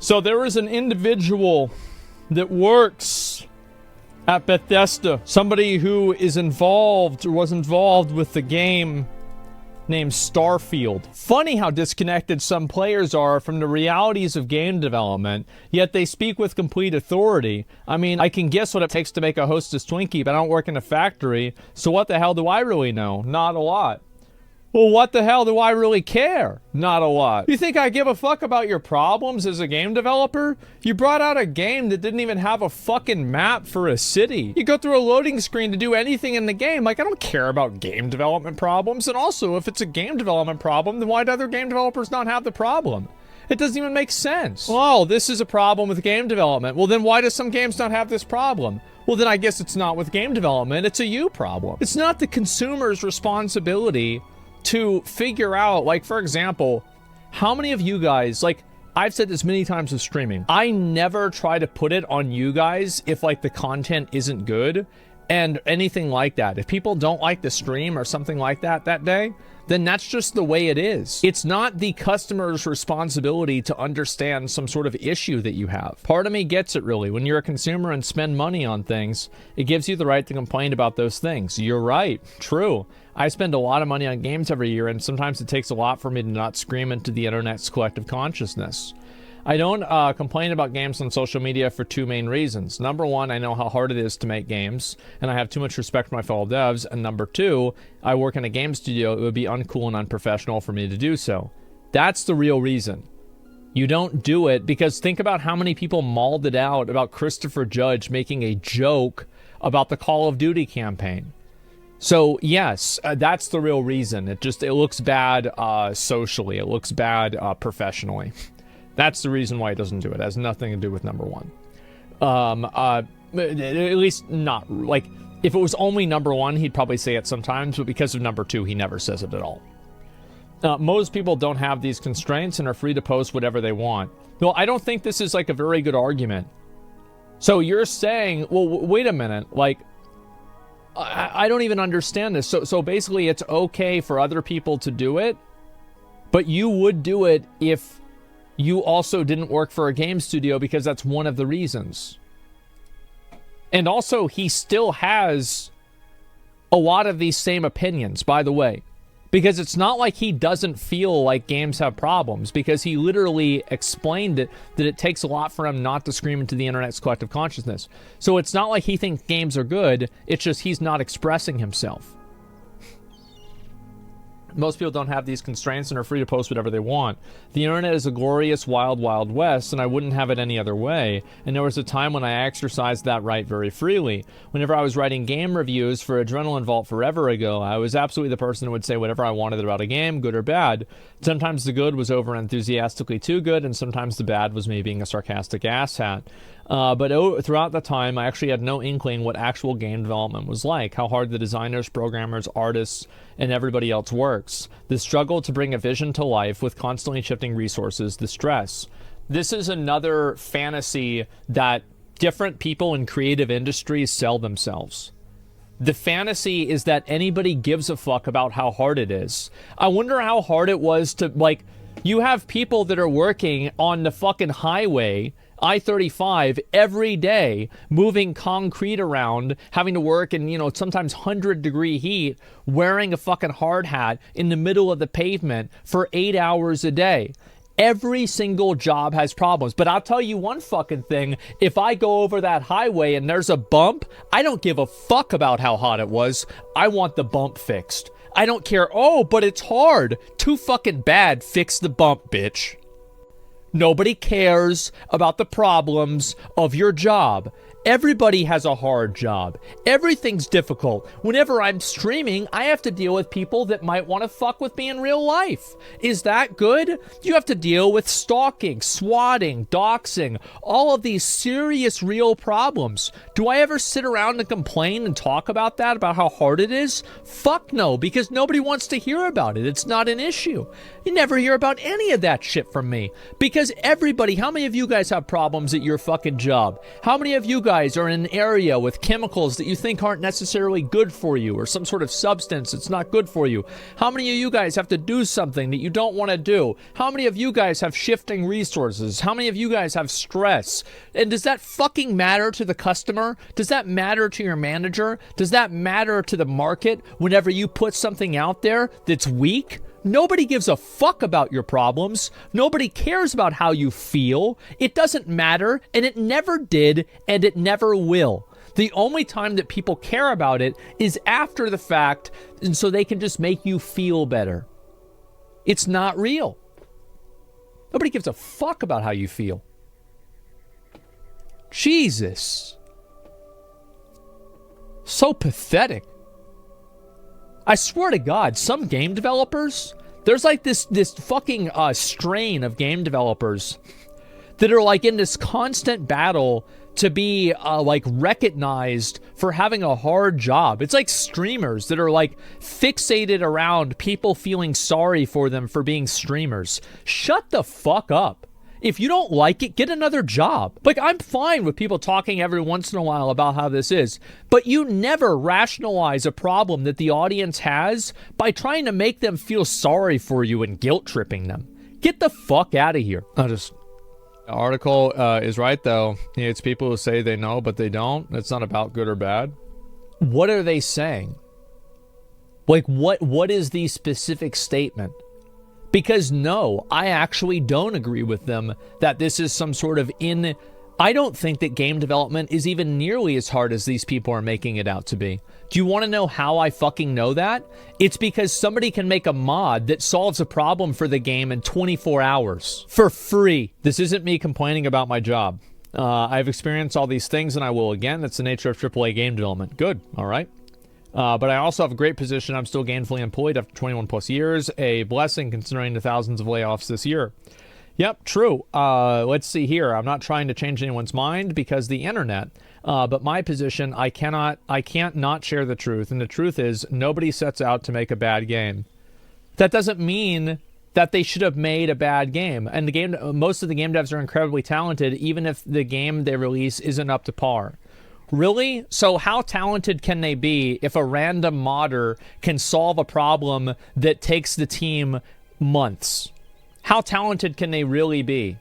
So there is an individual that works at Bethesda, somebody who is involved or was involved with the game named Starfield. Funny how disconnected some players are from the realities of game development, yet they speak with complete authority. I mean, I can guess what it takes to make a Hostess Twinkie, but I don't work in a factory, so what the hell do I really know? Not a lot. Well, what the hell do I really care? Not a lot. You think I give a fuck about your problems as a game developer? You brought out a game that didn't even have a fucking map for a city. You go through a loading screen to do anything in the game. Like, I don't care about game development problems. And also, if it's a game development problem, then why do other game developers not have the problem? It doesn't even make sense. Oh, this is a problem with game development. Well, then why do some games not have this problem? Well, then I guess it's not with game development. It's a you problem. It's not the consumer's responsibility to figure out, like, for example, how many of you guys, like, I've said this many times with streaming, I never try to put it on you guys if, like, the content isn't good and anything like that. If people don't like the stream or something like that that day, then that's just the way it is. It's not the customer's responsibility to understand some sort of issue that you have. Part of me gets it, really. When you're a consumer and spend money on things, it gives you the right to complain about those things. You're right. True. I spend a lot of money on games every year, and sometimes it takes a lot for me to not scream into the internet's collective consciousness. I don't complain about games on social media for two main reasons. Number one, I know how hard it is to make games, and I have too much respect for my fellow devs. And number two, I work in a game studio. It would be uncool and unprofessional for me to do so. That's the real reason. You don't do it because think about how many people mauled it out about Christopher Judge making a joke about the Call of Duty campaign. So yes, that's the real reason. It looks bad socially. It looks bad professionally. That's the reason why he doesn't do it. It has nothing to do with number one. At least not, like, if it was only number one, he'd probably say it sometimes, but because of number two, he never says it at all. Most people don't have these constraints and are free to post whatever they want. Well, I don't think this is, like, a very good argument. So you're saying, well, wait a minute, like, I don't even understand this. So basically, it's okay for other people to do it, but you would do it if you also didn't work for a game studio, because that's one of the reasons. And also, he still has a lot of these same opinions, by the way. Because it's not like he doesn't feel like games have problems, because he literally explained it, that it takes a lot for him not to scream into the internet's collective consciousness. So it's not like he thinks games are good, it's just he's not expressing himself. Most people don't have these constraints and are free to post whatever they want. The internet is a glorious wild, wild west, and I wouldn't have it any other way. And there was a time when I exercised that right very freely. Whenever I was writing game reviews for Adrenaline Vault forever ago, I was absolutely the person who would say whatever I wanted about a game, good or bad. Sometimes the good was over enthusiastically too good, and sometimes the bad was me being a sarcastic asshat. But throughout the time, I actually had no inkling what actual game development was like, how hard the designers, programmers, artists, and everybody else works. The struggle to bring a vision to life with constantly shifting resources, the stress. This is another fantasy that different people in creative industries sell themselves. The fantasy is that anybody gives a fuck about how hard it is. I wonder how hard it was to, like, you have people that are working on the fucking highway, I-35, every day, moving concrete around, having to work in, sometimes 100-degree heat, wearing a fucking hard hat in the middle of the pavement for 8 hours a day. Every single job has problems. But I'll tell you one fucking thing. If I go over that highway and there's a bump, I don't give a fuck about how hot it was. I want the bump fixed. I don't care. Oh, but it's hard. Too fucking bad. Fix the bump, bitch. Nobody cares about the problems of your job. Everybody has a hard job. Everything's difficult. Whenever I'm streaming, I have to deal with people that might want to fuck with me in real life. Is that good? You have to deal with stalking, swatting, doxing, all of these serious real problems. Do I ever sit around and complain and talk about that, about how hard it is? Fuck no, because nobody wants to hear about it. It's not an issue. You never hear about any of that shit from me. Because everybody, how many of you guys have problems at your fucking job? How many of you guys guys are in an area with chemicals that you think aren't necessarily good for you, or some sort of substance that's not good for you? How many of you guys have to do something that you don't want to do? How many of you guys have shifting resources? How many of you guys have stress? And does that fucking matter to the customer? Does that matter to your manager? Does that matter to the market whenever you put something out there that's weak? Nobody gives a fuck about your problems. Nobody cares about how you feel. It doesn't matter, and it never did, and it never will. The only time that people care about it is after the fact, and so they can just make you feel better. It's not real. Nobody gives a fuck about how you feel. Jesus. So pathetic. I swear to God, some game developers, there's like this fucking strain of game developers that are like in this constant battle to be like recognized for having a hard job. It's like streamers that are like fixated around people feeling sorry for them for being streamers. Shut the fuck up. If you don't like it, get another job. Like, I'm fine with people talking every once in a while about how this is, but you never rationalize a problem that the audience has by trying to make them feel sorry for you and guilt-tripping them. Get the fuck out of here. The article is right, though. It's people who say they know, but they don't. It's not about good or bad. What are they saying? Like, what is the specific statement? Because no, I actually don't agree with them that this is some sort of I don't think that game development is even nearly as hard as these people are making it out to be. Do you want to know how I fucking know that? It's because somebody can make a mod that solves a problem for the game in 24 hours for free. This isn't me complaining about my job. I've experienced all these things and I will again. That's the nature of AAA game development. Good. All right. But I also have a great position. I'm still gainfully employed after 21 plus years. A blessing considering the thousands of layoffs this year. Yep, true. Let's see here. I'm not trying to change anyone's mind because the internet. But my position, I can't not share the truth. And the truth is, nobody sets out to make a bad game. That doesn't mean that they should have made a bad game. And most of the game devs are incredibly talented, even if the game they release isn't up to par. Really? So how talented can they be if a random modder can solve a problem that takes the team months? How talented can they really be?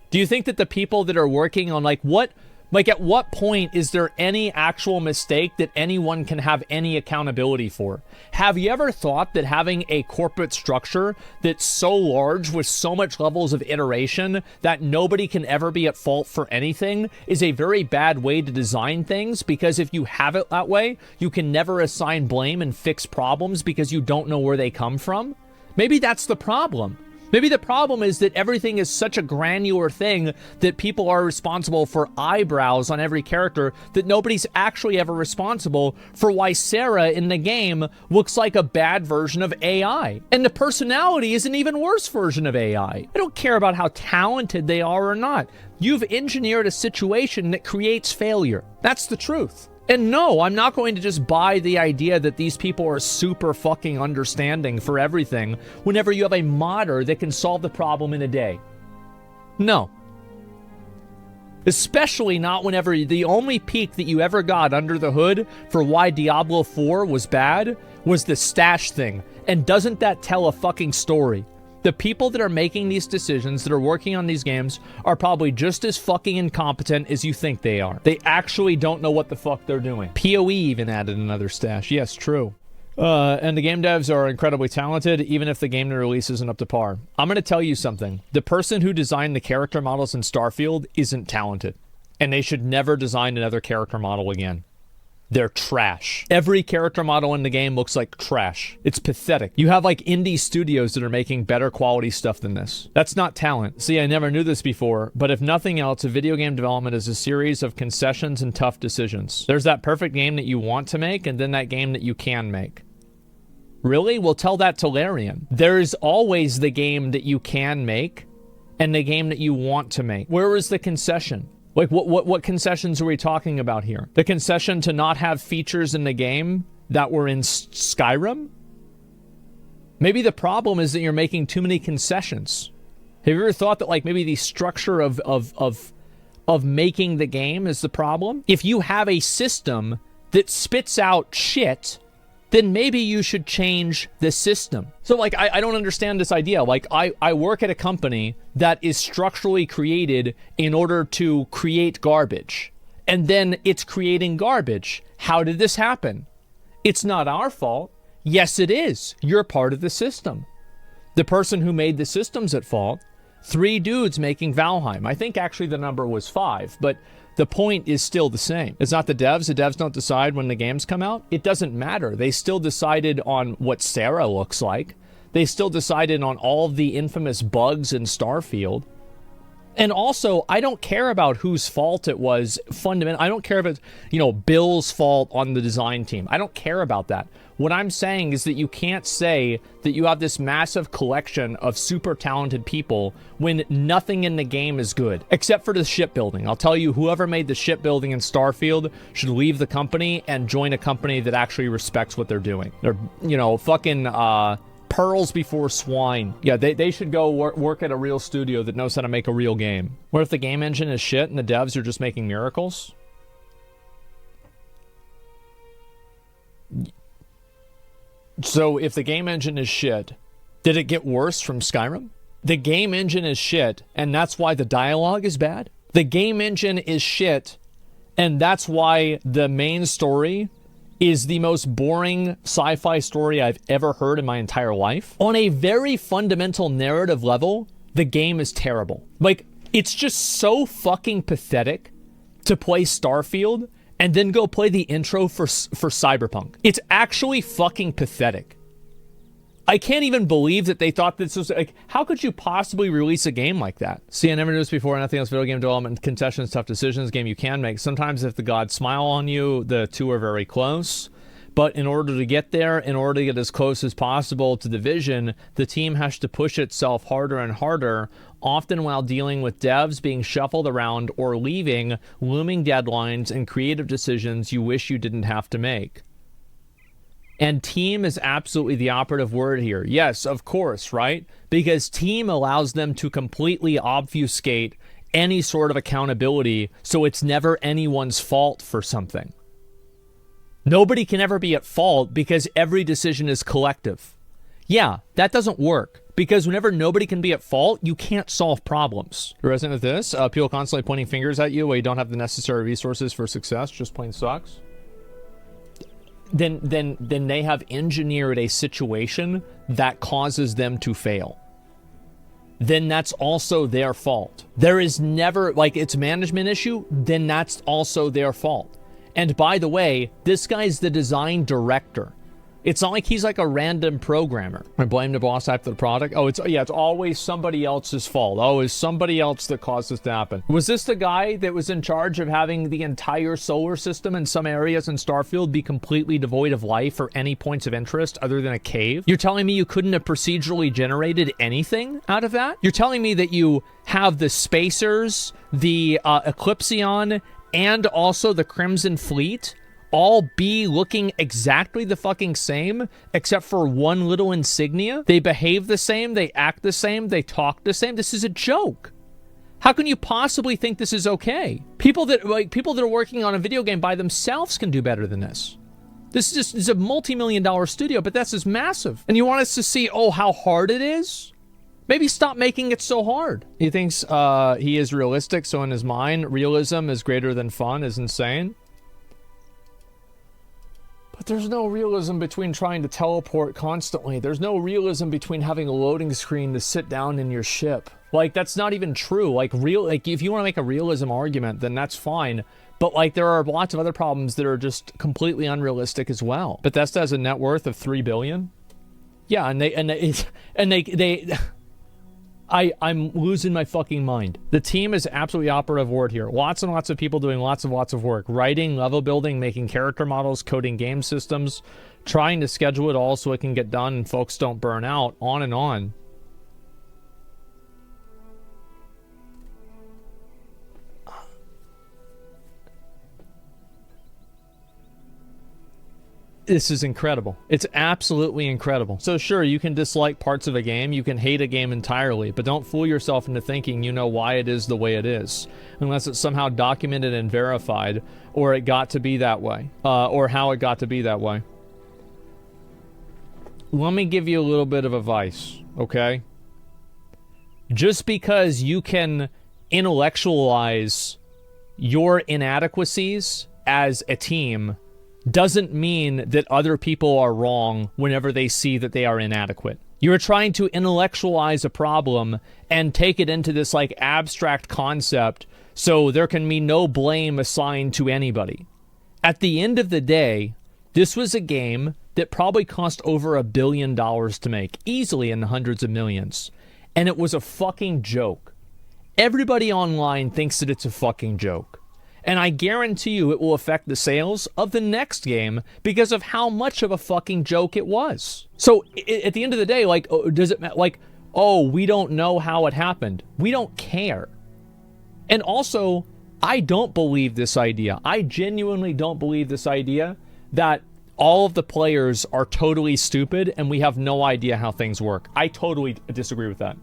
Do you think that the people that are working on at what point is there any actual mistake that anyone can have any accountability for? Have you ever thought that having a corporate structure that's so large with so much levels of iteration that nobody can ever be at fault for anything is a very bad way to design things? Because if you have it that way, you can never assign blame and fix problems because you don't know where they come from. Maybe that's the problem. Maybe the problem is that everything is such a granular thing that people are responsible for eyebrows on every character that nobody's actually ever responsible for why Sarah in the game looks like a bad version of AI. And the personality is an even worse version of AI. I don't care about how talented they are or not. You've engineered a situation that creates failure. That's the truth. And no, I'm not going to just buy the idea that these people are super fucking understanding for everything whenever you have a modder that can solve the problem in a day. No. Especially not whenever the only peek that you ever got under the hood for why Diablo 4 was bad was the stash thing. And doesn't that tell a fucking story? The people that are making these decisions, that are working on these games, are probably just as fucking incompetent as you think they are. They actually don't know what the fuck they're doing. PoE even added another stash. Yes, true. And the game devs are incredibly talented, even if the game release isn't up to par. I'm going to tell you something. The person who designed the character models in Starfield isn't talented. And they should never design another character model again. They're trash. Every character model in the game looks like trash. It's pathetic. You have like indie studios that are making better quality stuff than this. That's not talent. See, I never knew this before, but if nothing else, a video game development is a series of concessions and tough decisions. There's that perfect game that you want to make, and then that game that you can make. Really? Well, tell that to Larian. There's always the game that you can make, and the game that you want to make. Where is the concession? Like, what concessions are we talking about here? The concession to not have features in the game that were in Skyrim? Maybe the problem is that you're making too many concessions. Have you ever thought that, like, maybe the structure of of making the game is the problem. If you have a system that spits out shit, then maybe you should change the system. So, like, I don't understand this idea. Like, I work at a company that is structurally created in order to create garbage. And then it's creating garbage. How did this happen? It's not our fault. Yes, it is. You're part of the system. The person who made the system's at fault. 3 dudes making Valheim. I think actually the number was 5, but the point is still the same. It's not the devs. The devs don't decide when the games come out. It doesn't matter. They still decided on what Sarah looks like. They still decided on all of the infamous bugs in Starfield. And also, I don't care about whose fault it was fundamentally. I don't care if it's, Bill's fault on the design team. I don't care about that. What I'm saying is that you can't say that you have this massive collection of super talented people when nothing in the game is good, except for the shipbuilding. I'll tell you, whoever made the shipbuilding in Starfield should leave the company and join a company that actually respects what they're doing. They're, fucking, pearls before swine. Yeah, they should go work at a real studio that knows how to make a real game. What if the game engine is shit and the devs are just making miracles? So if the game engine is shit, did it get worse from Skyrim? The game engine is shit, and that's why the dialogue is bad? The game engine is shit, and that's why the main story is the most boring sci-fi story I've ever heard in my entire life? On a very fundamental narrative level, the game is terrible. Like, it's just so fucking pathetic to play Starfield and then go play the intro for Cyberpunk. It's actually fucking pathetic. I can't even believe that they thought this was, like, how could you possibly release a game like that? See, I never knew this before. Nothing else, video game development, concessions, tough decisions, game you can make. Sometimes if the gods smile on you, the two are very close. But in order to get there, in order to get as close as possible to the vision, the team has to push itself harder and harder, often while dealing with devs being shuffled around or leaving, looming deadlines, and creative decisions you wish you didn't have to make. And team is absolutely the operative word here. Yes, of course, right? Because team allows them to completely obfuscate any sort of accountability, so it's never anyone's fault for something. Nobody can ever be at fault because every decision is collective. Yeah, that doesn't work. Because whenever nobody can be at fault, you can't solve problems. You're resident with this? People constantly pointing fingers at you while you don't have the necessary resources for success. Just plain sucks. Then they have engineered a situation that causes them to fail. Then that's also their fault. There is never, like, it's a management issue, then that's also their fault. And by the way, this guy's the design director. It's not like he's like a random programmer. I blame the boss after the product. Oh, it's always somebody else's fault. Oh, it's somebody else that caused this to happen. Was this the guy that was in charge of having the entire solar system in some areas in Starfield be completely devoid of life or any points of interest other than a cave? You're telling me you couldn't have procedurally generated anything out of that? You're telling me that you have the spacers, the Eclipsion, and also the Crimson Fleet all be looking exactly the fucking same, except for one little insignia? They behave the same, they act the same, they talk the same. This is a joke. How can you possibly think this is okay? People that are working on a video game by themselves can do better than this. This is a multi-million-dollar studio, but this is massive. And you want us to see, oh, how hard it is? Maybe stop making it so hard. He thinks he is realistic, so in his mind, realism is greater than fun is insane. But there's no realism between trying to teleport constantly. There's no realism between having a loading screen to sit down in your ship. Like, that's not even true. Like, if you want to make a realism argument, then that's fine. But, like, there are lots of other problems that are just completely unrealistic as well. Bethesda has a net worth of $3 billion. Yeah, I'm losing my fucking mind. The team is absolutely operative word here. Lots and lots of people doing lots of work. Writing, level building, making character models, coding game systems, trying to schedule it all so it can get done and folks don't burn out, on and on. This is incredible. It's absolutely incredible. So sure, you can dislike parts of a game, you can hate a game entirely, but don't fool yourself into thinking you know why it is the way it is, unless it's somehow documented and verified, or it got to be that way, or how it got to be that way. Let me give you a little bit of advice, okay? Just because you can intellectualize your inadequacies as a team doesn't mean that other people are wrong whenever they see that they are inadequate. You're trying to intellectualize a problem and take it into this like abstract concept so there can be no blame assigned to anybody. At the end of the day, this was a game that probably cost over $1 billion to make, easily in the hundreds of millions. And it was a fucking joke. Everybody online thinks that it's a fucking joke. And I guarantee you it will affect the sales of the next game because of how much of a fucking joke it was. So at the end of the day, like, does it like, oh, we don't know how it happened. We don't care. And also, I don't believe this idea. I genuinely don't believe this idea that all of the players are totally stupid and we have no idea how things work. I totally disagree with that.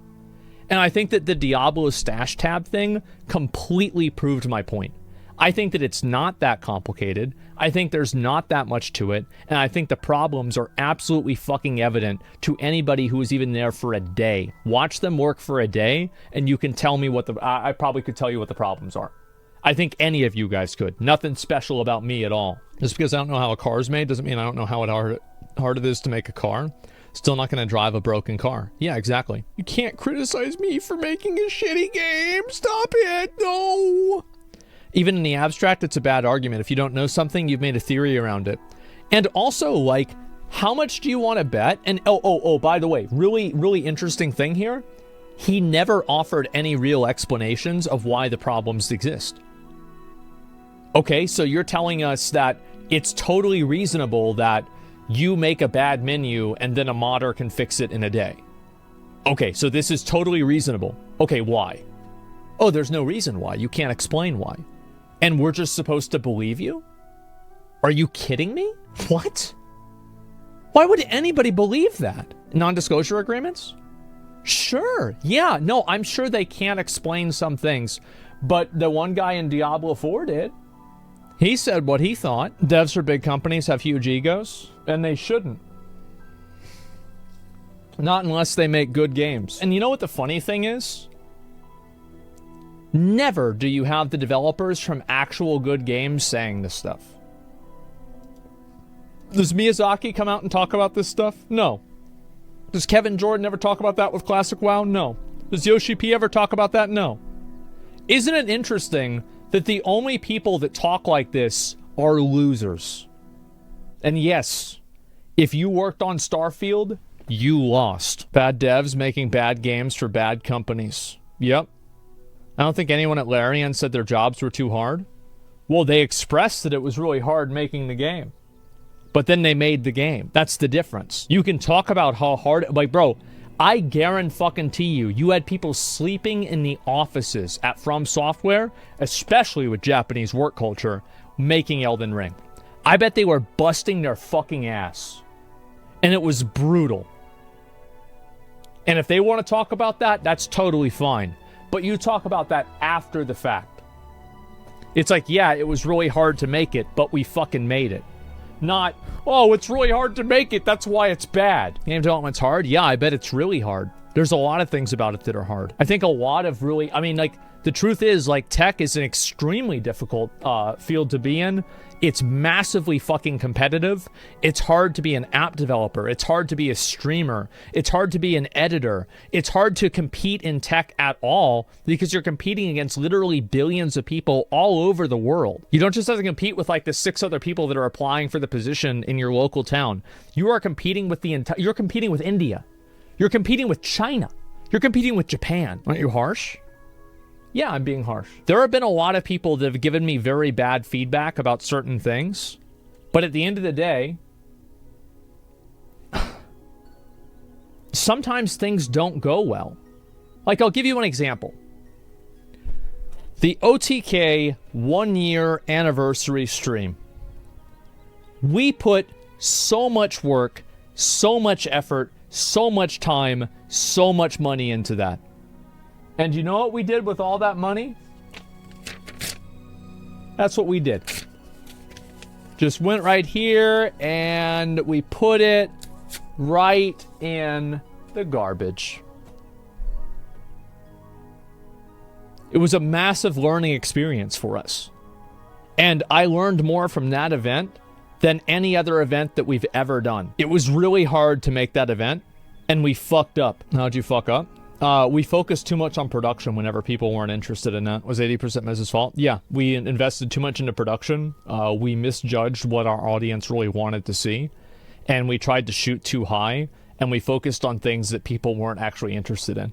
And I think that the Diablo stash tab thing completely proved my point. I think that it's not that complicated. I think there's not that much to it. And I think the problems are absolutely fucking evident to anybody who is even there for a day. Watch them work for a day and you can tell me what I probably could tell you what the problems are. I think any of you guys could. Nothing special about me at all. Just because I don't know how a car is made doesn't mean I don't know how hard it is to make a car. Still not going to drive a broken car. Yeah, exactly. You can't criticize me for making a shitty game. Stop it. No. Even in the abstract, it's a bad argument. If you don't know something, you've made a theory around it. And also, like, how much do you want to bet? And by the way, really interesting thing here. He never offered any real explanations of why the problems exist. Okay, so you're telling us that it's totally reasonable that you make a bad menu and then a modder can fix it in a day. Okay, so this is totally reasonable. Okay, why? Oh, there's no reason why. You can't explain why. And we're just supposed to believe you? Are you kidding me? What? Why would anybody believe that? Non-disclosure agreements? Sure. Yeah, no, I'm sure they can't explain some things. But the one guy in Diablo 4 did. He said what he thought. Devs for big companies have huge egos, and they shouldn't. Not unless they make good games. And you know what the funny thing is? Never do you have the developers from actual good games saying this stuff. Does Miyazaki come out and talk about this stuff? No. Does Kevin Jordan ever talk about that with Classic WoW? No. Does Yoshi P ever talk about that? No. Isn't it interesting that the only people that talk like this are losers? And yes, if you worked on Starfield, you lost. Bad devs making bad games for bad companies. Yep. I don't think anyone at Larian said their jobs were too hard. Well, they expressed that it was really hard making the game. But then they made the game. That's the difference. You can talk about how hard... Like, bro, I guarantee you, you had people sleeping in the offices at From Software, especially with Japanese work culture, making Elden Ring. I bet they were busting their fucking ass. And it was brutal. And if they want to talk about that, that's totally fine. But you talk about that after the fact. It's like, yeah, it was really hard to make it, but we fucking made it. Not, oh, it's really hard to make it, that's why it's bad. Game development's hard? Yeah, I bet it's really hard. There's a lot of things about it that are hard. I think a lot of really, I mean, like, the truth is, like, tech is an extremely difficult field to be in. It's massively fucking competitive. It's hard to be an app developer. It's hard to be a streamer. It's hard to be an editor. It's hard to compete in tech at all because you're competing against literally billions of people all over the world. You don't just have to compete with like the 6 other people that are applying for the position in your local town. You are competing with you're competing with India. You're competing with China. You're competing with Japan. Aren't you harsh? Yeah, I'm being harsh. There have been a lot of people that have given me very bad feedback about certain things. But at the end of the day, sometimes things don't go well. Like, I'll give you an example. The OTK 1-year anniversary stream. We put so much work, so much effort, so much time, so much money into that. And you know what we did with all that money? That's what we did. Just went right here and we put it right in the garbage. It was a massive learning experience for us. And I learned more from that event than any other event that we've ever done. It was really hard to make that event, and we fucked up. How'd you fuck up? We focused too much on production whenever people weren't interested in that. Was 80% Mez's fault? Yeah, we invested too much into production. We misjudged what our audience really wanted to see, and we tried to shoot too high, and we focused on things that people weren't actually interested in.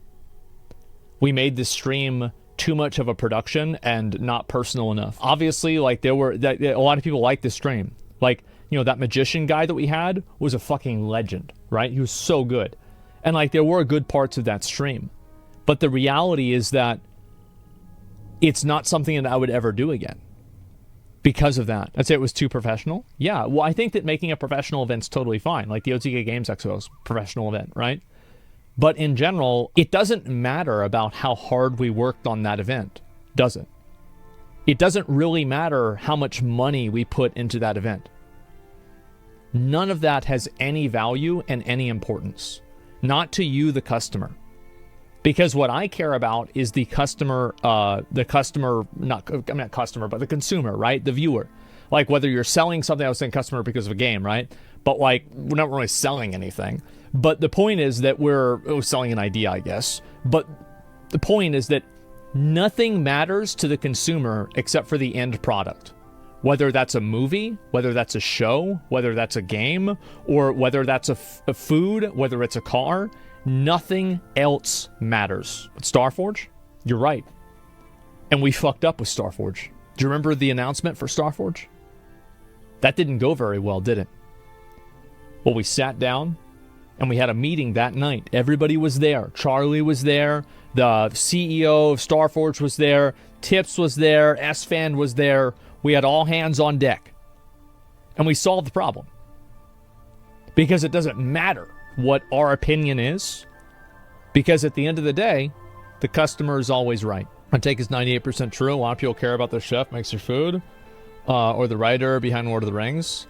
We made this stream too much of a production and not personal enough. Obviously, like, a lot of people liked this stream. Like, you know, that magician guy that we had was a fucking legend, right? He was so good. And, like, there were good parts of that stream. But the reality is that it's not something that I would ever do again because of that. I'd say it was too professional. Yeah, well, I think that making a professional event's totally fine. Like the OTK Games Expo is a professional event, right? But in general, it doesn't matter about how hard we worked on that event, does it? It doesn't really matter how much money we put into that event. None of that has any value and any importance. Not to you, the customer. Because what I care about is the customer, not customer, but the consumer, right? The viewer. Like whether you're selling something, I was saying customer because of a game, right? But like, we're not really selling anything. But the point is that we're selling an idea, I guess. But the point is that nothing matters to the consumer except for the end product. Whether that's a movie, whether that's a show, whether that's a game, or whether that's a food, whether it's a car, nothing else matters. But Starforge, you're right. And we fucked up with Starforge. Do you remember the announcement for Starforge? That didn't go very well, did it? Well, we sat down and we had a meeting that night. Everybody was there. Charlie was there. The CEO of Starforge was there. Tips was there. S-Fan was there. We had all hands on deck. And we solved the problem. Because it doesn't matter what our opinion is. Because at the end of the day, the customer is always right. My take is 98% true. A lot of people care about the chef makes their food. Or the writer behind Lord of the Rings.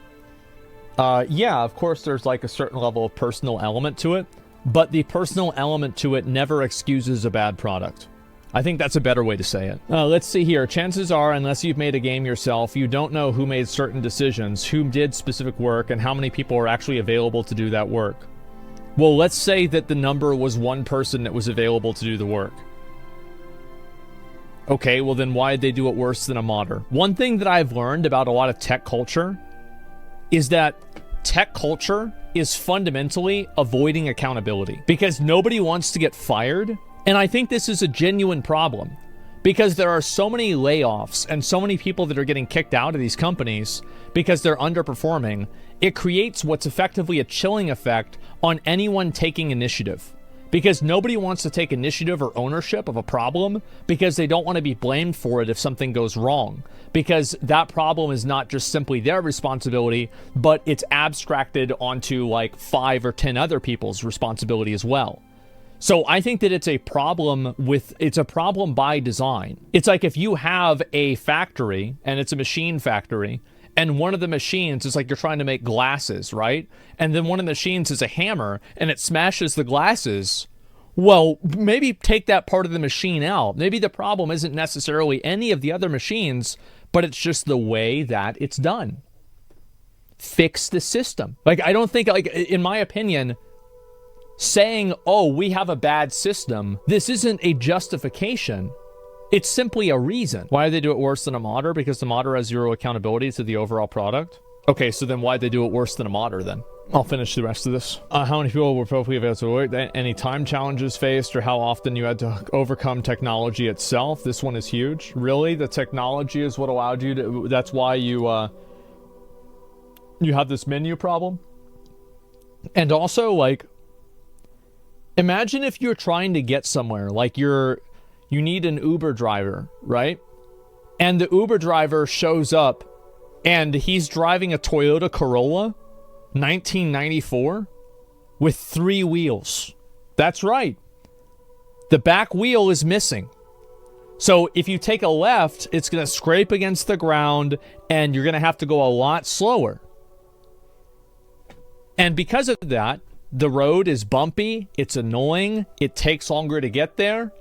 Yeah, of course there's like a certain level of personal element to it. But the personal element to it never excuses a bad product. I think that's a better way to say it. Let's see here. Chances are, unless you've made a game yourself, you don't know who made certain decisions, who did specific work, and how many people are actually available to do that work. Well, let's say that the number was one person that was available to do the work. Okay, well then why did they do it worse than a modder? One thing that I've learned about a lot of tech culture is that tech culture is fundamentally avoiding accountability. Because nobody wants to get fired. And I think this is a genuine problem because there are so many layoffs and so many people that are getting kicked out of these companies because they're underperforming. It creates what's effectively a chilling effect on anyone taking initiative because nobody wants to take initiative or ownership of a problem because they don't want to be blamed for it if something goes wrong, because that problem is not just simply their responsibility, but it's abstracted onto like 5 or 10 other people's responsibility as well. So I think that it's a problem by design. It's like if you have a factory and it's a machine factory and one of the machines is like you're trying to make glasses, right? And then one of the machines is a hammer and it smashes the glasses. Well, maybe take that part of the machine out. Maybe the problem isn't necessarily any of the other machines, but it's just the way that it's done. Fix the system. Like, I don't think, like, in my opinion, saying, oh, we have a bad system, this isn't a justification. It's simply a reason. Why do they do it worse than a modder? Because the modder has zero accountability to the overall product. Okay, so then why'd they do it worse than a modder then? I'll finish the rest of this. How many people were probably able to work? Any time challenges faced or how often you had to overcome technology itself? This one is huge. Really? The technology is what allowed you to... That's why you have this menu problem? And also, like... Imagine if you're trying to get somewhere, like you need an Uber driver, right? And the Uber driver shows up and he's driving a Toyota Corolla 1994 with 3 wheels. That's right. The back wheel is missing. So if you take a left, it's going to scrape against the ground and you're going to have to go a lot slower. And because of that, the road is bumpy, it's annoying, it takes longer to get there.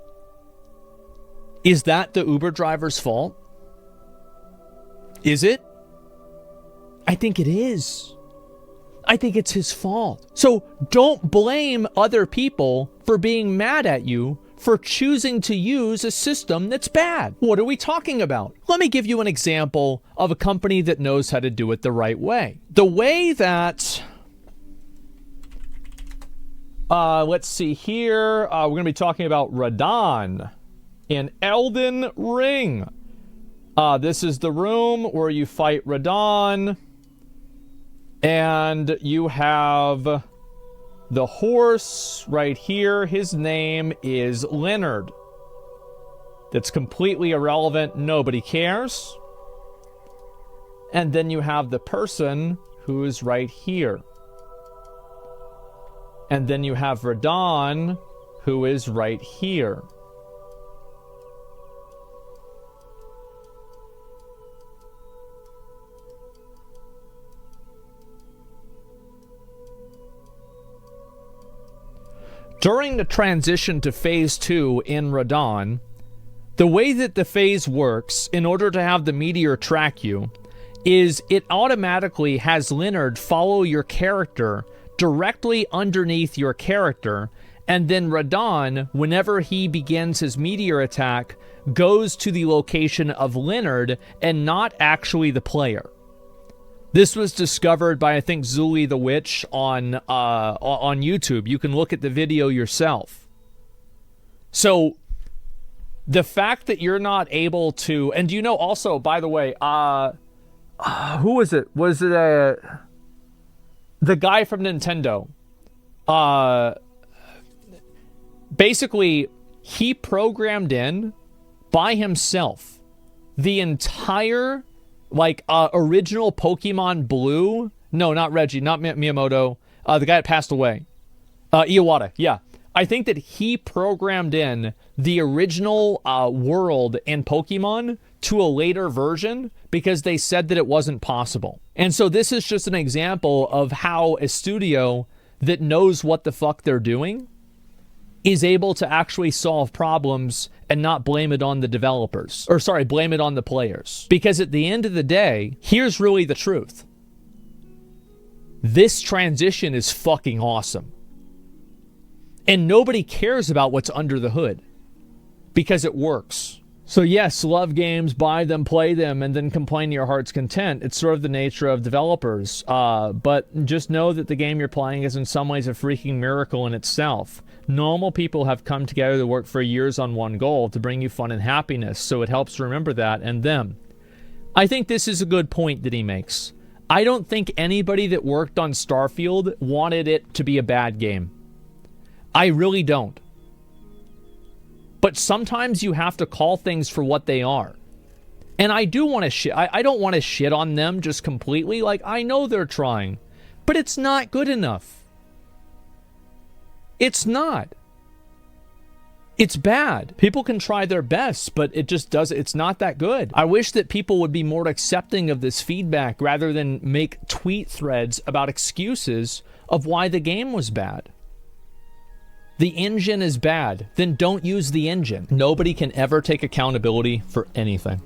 Is that the Uber driver's fault? Is it? I think it is. I think it's his fault. So don't blame other people for being mad at you for choosing to use a system that's bad. What are we talking about? Let me give you an example of a company that knows how to do it the right way. The way that... let's see here. We're going to be talking about Radon in Elden Ring. This is the room where you fight Radon. And you have the horse right here. His name is Leonard. That's completely irrelevant. Nobody cares. And then you have the person who is right here. And then you have Radon, who is right here. During the transition to Phase 2 in Radon, the way that the phase works, in order to have the meteor track you, is it automatically has Leonard follow your character directly underneath your character, and then Radon, whenever he begins his meteor attack, goes to the location of Leonard and not actually the player. This was discovered by, I think, Zuli the Witch on YouTube. You can look at the video yourself. So, the fact that you're not able to... And you know also, by the way, who was it? Was it the guy from Nintendo? Basically, he programmed in, by himself, the entire... original Pokemon Blue. No, not Reggie, not Miyamoto. The guy that passed away. Iwata, yeah. I think that he programmed in the original world in Pokemon to a later version because they said that it wasn't possible. And so this is just an example of how a studio that knows what the fuck they're doing is able to actually solve problems and not blame it on the developers. Or sorry, blame it on the players. Because at the end of the day, here's really the truth. This transition is fucking awesome. And nobody cares about what's under the hood. Because it works. So yes, love games, buy them, play them, and then complain to your heart's content. It's sort of the nature of developers. But just know that the game you're playing is in some ways a freaking miracle in itself. Normal people have come together to work for years on one goal, to bring you fun and happiness, so it helps to remember that and them. I think this is a good point that he makes. I don't think anybody that worked on Starfield wanted it to be a bad game. I really don't. But sometimes you have to call things for what they are. And I do want to shit. I don't want to shit on them just completely. Like, I know they're trying. But it's not good enough. It's not. It's bad. People can try their best, but it just does. It's not that good. I wish that people would be more accepting of this feedback rather than make tweet threads about excuses of why the game was bad. The engine is bad. Then don't use the engine. Nobody can ever take accountability for anything.